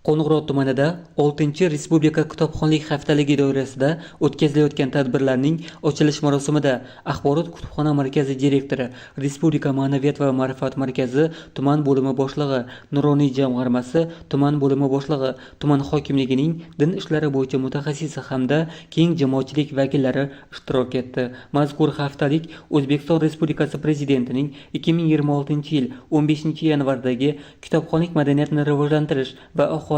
Qo'ng'irot tumanida 6-Respublika kitobxonlik haftaligi doirasida o'tkazilayotgan tadbirlarning ochilish marosimida Axborot kutubxona markazi direktori, Respublika ma'naviyat va ma'rifat markazi tuman bo'limi boshlig'i, Nuroniy jamg'armasi tuman bo'limi boshlig'i, tuman hokimligining din ishlari bo'yicha mutaxassisi hamda keng jamoatchilik vakillari ishtirok etdi. Mazkur haftalik O'zbekiston Respublikasi Prezidentining 2026-yil 15-yanvardagi kitobxonlik madaniyatini rivojlantirish va aholi,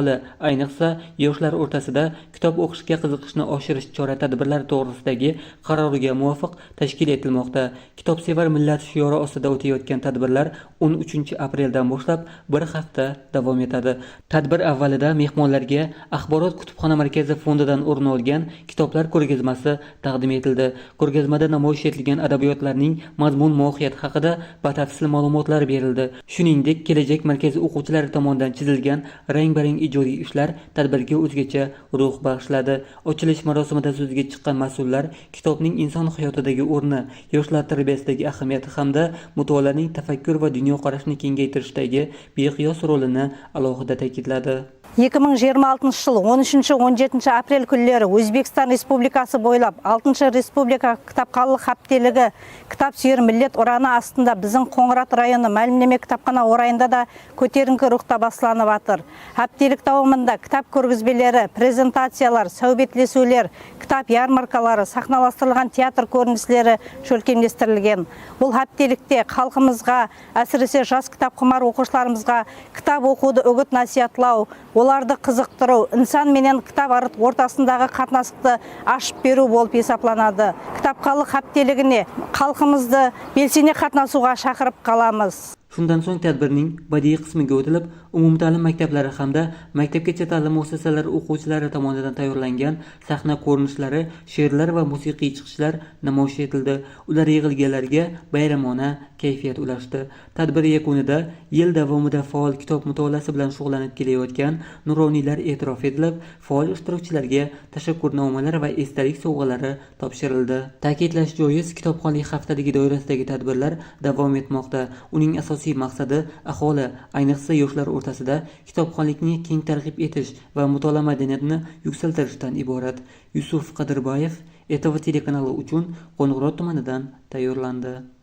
ayniqsa yoshlar o'rtasida kitob o'qishga qiziqishni oshirish chora-tadbirlari to'g'risidagi qaroriga muvofiq tashkil etilmoqda. Kitobsevar millat shiori ostida o'tayotgan tadbirlar 13 apreldan boshlab bir hafta davom etadi. Tadbir avvalida mehmonlarga Axborot kutubxona markazi fondidan o'rin olgan kitoblar ko'rgazmasi taqdim etildi. Ko'rgazmada namoyish etilgan adabiyotlarning mazmun-mohiyati haqida batafsil ma'lumotlar berildi. Shuningdek, kelajak markazi o'quvchilari tomonidan chizilgan rang-barang ijodiy ishlar tadbirga o'zgacha ruh bag'ishladi. Ochilish marosimida so'zga chiqqan mas'ullar kitobning inson hayotidagi o'rni, yoshlar tarbiyasidagi ahamiyati hamda mutolaaning tafakkur va dunyoqarashni kengaytirishdagi beqiyos rolini alohida ta'kidladi. 2026 yıl 13-17 aprel күндері Өзбекстан Республикасы бойлап 6 Республика кітапханалық хаптелігі кітап сүйер миллет ұраны астында біздің Қоңырат районы мәлімдеме кітапхана орайында да көтеріңкі рухта басыланып жатыр. Хаптелік давамында кітап көргізбелері, презентациялар, сәубетлесулер, кітап ярмаркалары, сахналастырылған театр көріністері шөлкемдестірілген. Бұл хаптелікте халқымызға, әсіресе жас кітап құмар оқушыларымызға кітап оқуды үгіт насихатлау, оларды қызықтыру, инсан менен кітап ортасындағы қатынастықты ашып беру болып есептелінеді. Кітапханалық хаптелігіне халқымызды белсене қатынасуға шақырып қаламыз. Shundan so'ng tadbirning badiiy qismiga o'tilib, umumta'lim maktablari hamda maktabgacha ta'lim muassasalari o'quvchilari tomonidan tayyorlangan sahna ko'rinishlari, she'rlar va musiqiy chiqishlar namoyish etildi. Ular yig'ilganlarga bayramona kayfiyat ulashdi. Tadbir yakunida yil davomida faol kitob mutolaasi bilan shug'ullanib kelayotgan nuroniylar e'tirof etilib, faol ishtirokchilarga tashakkurnomalar va esdalik sovg'alari topshirildi. Ta'kidlash joiz, kitobxonlik haftaligi doirasidagi tadbirlar davom etmoqda. Uning asosiy maqsadi aholi, ayniqsa yoshlar o'rtasida kitobxonlikni keng targ'ib etish va mutolaa madaniyatini yuksaltirishdan iborat. Yusuf Qadirbayev ETV telekanali uchun Qo'ng'irot tumanidan tayyorlandi.